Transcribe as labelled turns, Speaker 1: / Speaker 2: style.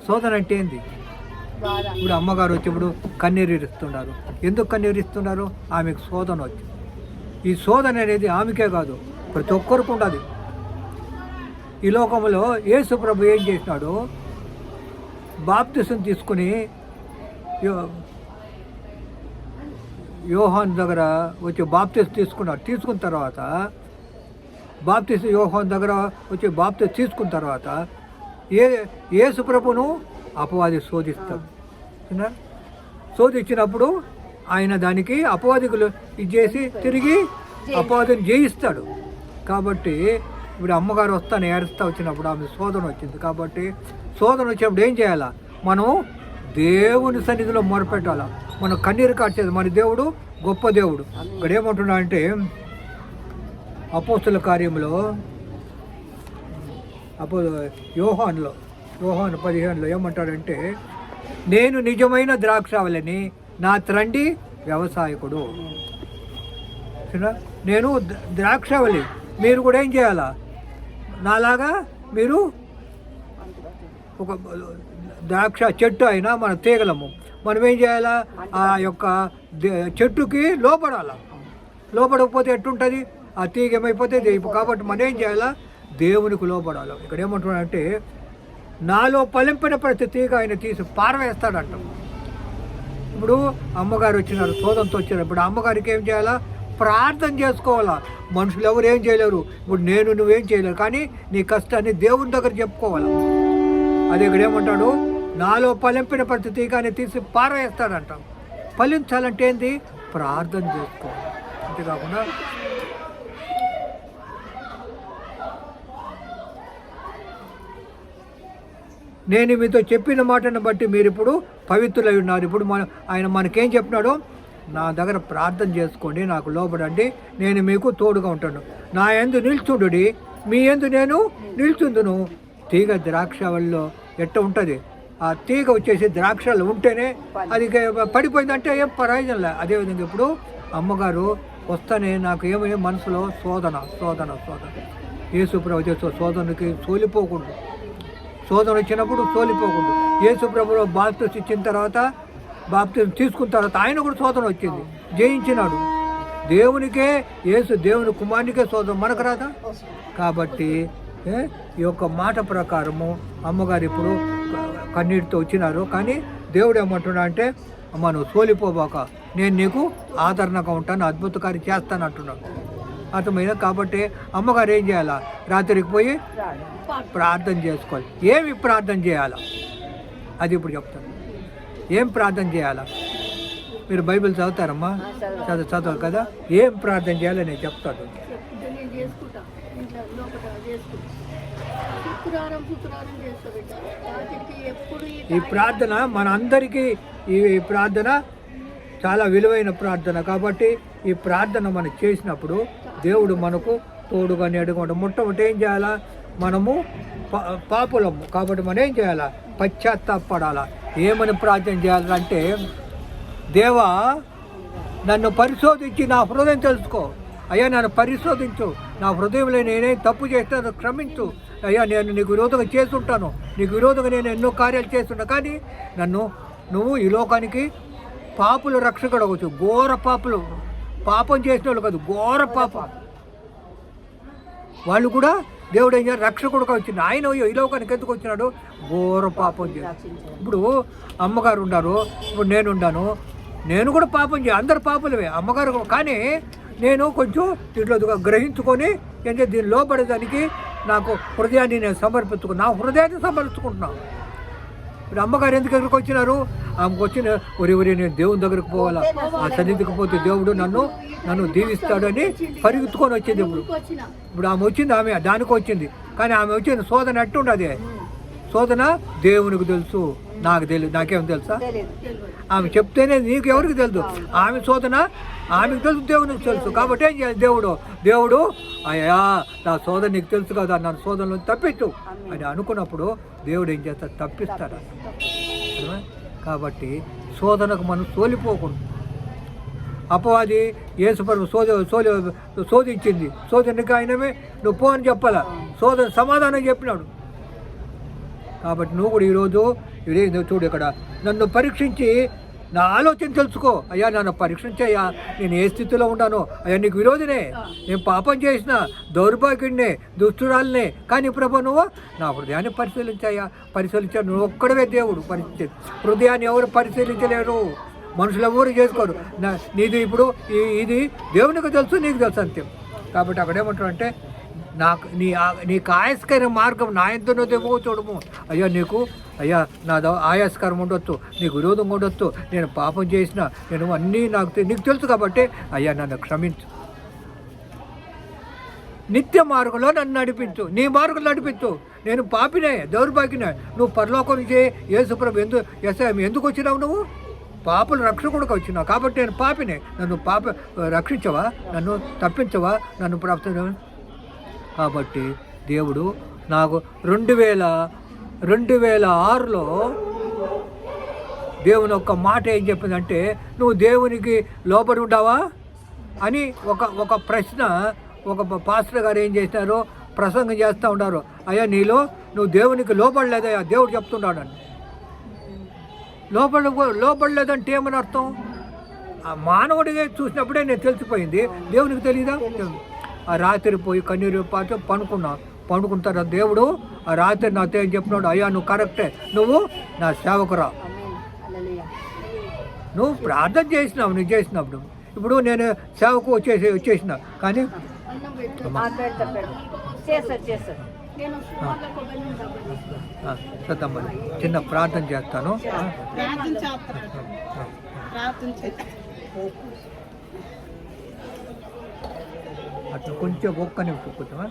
Speaker 1: శోధన అంటే ఏంది? ఇప్పుడు అమ్మగారు వచ్చి ఇప్పుడు కన్నీరు ఇస్తున్నారు. ఎందుకు కన్నీరు ఇస్తున్నారు? ఆమెకు శోధన వచ్చి. ఈ శోధన అనేది ఆమెకే కాదు, ప్రతి ఒక్కరికి ఉండదు. ఈ లోకంలో యేసు ప్రభు ఏం చేసినాడు? బాప్తిసం తీసుకుని యోహాను దగ్గర వచ్చి బాప్తిసం తీసుకున్నాడు. తీసుకున్న తర్వాత యోహాను దగ్గర వచ్చి బాప్తిసం తీసుకున్న తర్వాత యేసు ప్రభును అపవాది శోధిస్తాడు. శోధించినప్పుడు ఆయన దానికి అపవాదికులు ఇచ్చేసి తిరిగి అపవాదిని జయిస్తాడు. కాబట్టి ఇప్పుడు అమ్మగారు వస్తాను ఏడుస్తా వచ్చినప్పుడు ఆమె శోధన వచ్చింది. కాబట్టి శోధన వచ్చినప్పుడు ఏం చేయాలా? మనం దేవుని సన్నిధిలో మొరపెట్టాలా. మనం కన్నీరు కార్చేది. మన దేవుడు గొప్ప దేవుడు. ఇక్కడ ఏమంటున్నా అంటే అపోస్తుల కార్యంలో యోహాను 15లో ఏమంటాడంటే, నేను నిజమైన ద్రాక్షావళిని, నా తండ్రి వ్యవసాయకుడు. నేను ద్రాక్షావళి, మీరు కూడా ఏం చేయాలా? నాలాగా మీరు ఒక ద్రాక్ష చెట్టు అయినా మన తీగలము, మనం ఏం చేయాలా? ఆ యొక్క చెట్టుకి లోపడాలా. లోపడకపోతే ఎట్టుంటుంది? ఆ తీగ ఏమైపోతే. కాబట్టి మనం ఏం చేయాలా? దేవునికి లోపడాలి. ఇక్కడ ఏమంటున్నాడంటే, నాలో ఫలింపిన ప్రతి తీగ ఆయన తీసి పారవేస్తాడంట. ఇప్పుడు అమ్మగారు వచ్చినారు, శోధనతో వచ్చినారు. ఇప్పుడు అమ్మగారికి ఏం చేయాలా? ప్రార్థన చేసుకోవాలా. మనుషులు ఎవరు ఏం చేయలేరు. ఇప్పుడు నువ్వేం చేయలేరు, కానీ నీ కష్టాన్ని దేవుని దగ్గర చెప్పుకోవాలి. అదే ఇక్కడ ఏమంటాడు? నాలో ఫలింపిన ప్రతి తీగ ఆయన తీసి పారవేస్తాడంట. ఫలించాలంటే ఏంది? ప్రార్థన చేసుకోవాలి. అంతేకాకుండా నేను మీతో చెప్పిన మాటను బట్టి మీరు ఇప్పుడు పవిత్రులై ఉన్నారు. ఇప్పుడు ఆయన మనకేం చెప్పినాడు? నా దగ్గర ప్రార్థన చేసుకోండి, నాకు లోబడండి, నేను మీకు తోడుగా ఉంటాను. నా యందు నిల్చుండుడి, మీ యందు నేను నిల్చుందును. తీగ ద్రాక్షవల్లో ఎట్ట ఉంటుంది? ఆ తీగ వచ్చేసి ద్రాక్షలు ఉంటేనే అది పడిపోయిందంటే ఏం ప్రయోజనం లేదు. అదేవిధంగా ఇప్పుడు అమ్మగారు వస్తానే నాకు ఏమయ్యే మనసులో శోధన. యేసు ప్రభు చేసే శోధనకి సోలిపోకూడదు. శోధన వచ్చినప్పుడు సోలిపోకూడదు. యేసు ప్రభులో బాప్తిసం ఇచ్చిన తర్వాత, బాప్తిసం తీసుకున్న తర్వాత ఆయన కూడా శోధన వచ్చింది, జయించినాడు. దేవునికే, దేవుని కుమారునికే శోధన, మనకు రాదా? కాబట్టి ఈ యొక్క మాట ప్రకారము అమ్మగారు ఇప్పుడు కన్నీటితో వచ్చినారు. కానీ దేవుడు ఏమంటున్నా అంటే, అమ్మ నువ్వు సోలిపోబాక, నేను నీకు ఆదరణగా ఉంటాను, అద్భుతకారి చేస్తాను అంటున్నాడు. అర్థమైనా? కాబట్టి అమ్మగారు ఏం చేయాలా? రాత్రికి పోయి ప్రార్థన చేసుకోవాలి. ఏమి ప్రార్థన చేయాలా అది ఇప్పుడు చెప్తాను. ఏం ప్రార్థన చేయాలా? మీరు బైబిల్ చదువుతారమ్మా? చదవాలి కదా. ఏం ప్రార్థన చేయాలో నేను చెప్తాను. ఈ ప్రార్థన మన అందరికీ, ఈ ప్రార్థన చాలా విలువైన ప్రార్థన. కాబట్టి ఈ ప్రార్థన మనం చేసినప్పుడు దేవుడు మనకు తోడుగా నేడుకుంటాం. మొట్టమొదటి ఏం చేయాలా? మనము పాపులము కాబట్టి మనం ఏం చేయాలా? పశ్చాత్తాపడాలా. ఏమని ప్రార్థన చేయాలంటే, దేవా నన్ను పరిశోధించి నా హృదయం తెలుసుకో. అయ్యా నన్ను పరిశోధించు, నా హృదయంలో నేనేం తప్పు చేస్తానో క్షమించు. అయ్యా నేను నీకు విరోధంగా చేస్తుంటాను, నీకు విరోధంగా నేను ఎన్నో కార్యాలు చేస్తుంటా, కానీ నువ్వు ఈ లోకానికి పాపుల రక్షకుడు అవ్వచ్చు. ఘోర పాపులు, పాపం చేసిన వాళ్ళు కాదు, ఘోర పాపం వాళ్ళు కూడా దేవుడు ఏం చేయాలి? రక్షకుడుగా వచ్చింది. ఆయన ఈ లోకానికి ఎందుకు వచ్చినాడు? ఘోర పాపం చేయాలి. ఇప్పుడు అమ్మగారు ఉన్నారు, ఇప్పుడు నేనున్నాను, నేను కూడా పాపం చేయాలి. అందరు పాపులవే, అమ్మగారు. కానీ నేను కొంచెం దీంట్లో గ్రహించుకొని ఏంటంటే దీన్ని లోపడేదానికి నాకు హృదయాన్ని నేను నా హృదయాన్ని సమర్పించుకుంటున్నాను. ఇప్పుడు అమ్మగారు ఎందుకు ఎక్కడికి వచ్చినారు? ఆమెకు వచ్చిన ఒరి నేను దేవుని దగ్గరకు పోవాలా, ఆ సన్నిధికి పోతే దేవుడు నన్ను దీవిస్తాడు అని పరిగెత్తుకొని వచ్చింది. ఇప్పుడు ఆమె వచ్చింది, ఆమె దానికి వచ్చింది. కానీ ఆమె వచ్చింది శోధన ఎట్టుండదు. శోధన దేవునికి తెలుసు, నాకు తెలియదు. నాకేం తెలుసా? ఆమె చెప్తేనే నీకు ఎవరికి తెలుసు. ఆమె శోధన ఆమెకు తెలుసు, దేవునికి తెలుసు. కాబట్టి ఏం చేయాలి? దేవుడు అయ్యా నా శోధన నీకు తెలుసు కదా, నన్ను శోధనలో తప్పించు అని అనుకున్నప్పుడు దేవుడు ఏం చేస్తాడు? తప్పిస్తాడు. కాబట్టి శోధనకు మనం సోలిపోకూడదు. అపవాది యేసుప్రభు శోధించింది. శోధనకి ఆయనమే నువ్వు పో అని చెప్పాలా. సమాధానం చెప్పినాడు. కాబట్టి నువ్వు కూడా ఈరోజు ఇది చూడు ఇక్కడ నన్ను పరీక్షించి నా ఆలోచన తెలుసుకో. అయ్యా నన్ను పరీక్షించయ్యా, నేను ఏ స్థితిలో ఉన్నానో. అయ్యా నీకు విరోధినే, నేను పాపం చేసిన, దౌర్భాగ్యుడినే, దుష్టురాలనే. కానీ ప్రభు నువ్వు నా హృదయాన్ని పరిశీలించాయా, పరిశీలించావు. నువ్వు ఒక్కడవే దేవుడు పరిశీలి. హృదయాన్ని ఎవరు పరిశీలించలేరు, మనుషులు ఎవరు చేసుకోరు. నీది ఇప్పుడు ఇది దేవునికి తెలుసు, నీకు తెలుసు అంతే. కాబట్టి అక్కడ ఏమంటాడంటే నాకు నీకు ఆయాస్కర మార్గం నా ఎంతనోదేమో చూడము. అయ్యా నీకు అయ్యా నా ఆయాస్కరం ఉండొచ్చు, నీకు విరోధంగా ఉండొచ్చు, నేను పాపం చేసిన, నేను అన్నీ నీకు తెలుసు కాబట్టి అయ్యా నన్ను క్షమించు, నిత్య మార్గంలో నన్ను నడిపించు, నీ మార్గంలో నడిపించు. నేను పాపినే, దౌర్భాగ్యనే. నువ్వు పరలోకం నుంచి యేసుప్రభు ఎందుకు వచ్చినావు? నువ్వు పాపలు రక్షకుడికి వచ్చినావు కాబట్టి నేను పాపినే. నన్ను రక్షించవా, నన్ను తప్పించవా, నన్ను ప్రాప్త. కాబట్టి దేవుడు నాకు 2006లో దేవుని ఒక్క మాట ఏం చెప్పిందంటే, నువ్వు దేవునికి లోబడి ఉంటావా అని ఒక ప్రశ్న ఒక పాస్టర్ గారు ఏం చేసినారో ప్రసంగం చేస్తూ ఉన్నారు. అయ్యా నీలో నువ్వు దేవునికి లోబడలేదయ్యా, దేవుడు చెప్తున్నాడు అని. లోబడలేదంటే ఏమని అర్థం? మానవుడిగా చూసినప్పుడే నేను తెలిసిపోయింది, దేవునికి తెలియదా? ఆ రాత్రి పోయి కన్నీరు పాటు పండుకున్న తర్వాత దేవుడు ఆ రాత్రి నాతో ఏం చెప్పినాడు, అయ్యా నువ్వు కరెక్టే, నువ్వు నా సేవకురా, నువ్వు ప్రార్థన చేసినావు, నువ్వు చేసినప్పుడు. ఇప్పుడు నేను సేవకు వచ్చేసిన కానీ సతమ్మని చిన్న ప్రార్థన చేస్తాను. అట్లా కొంచెం ఒక్క నిమిషం కూర్చోమా.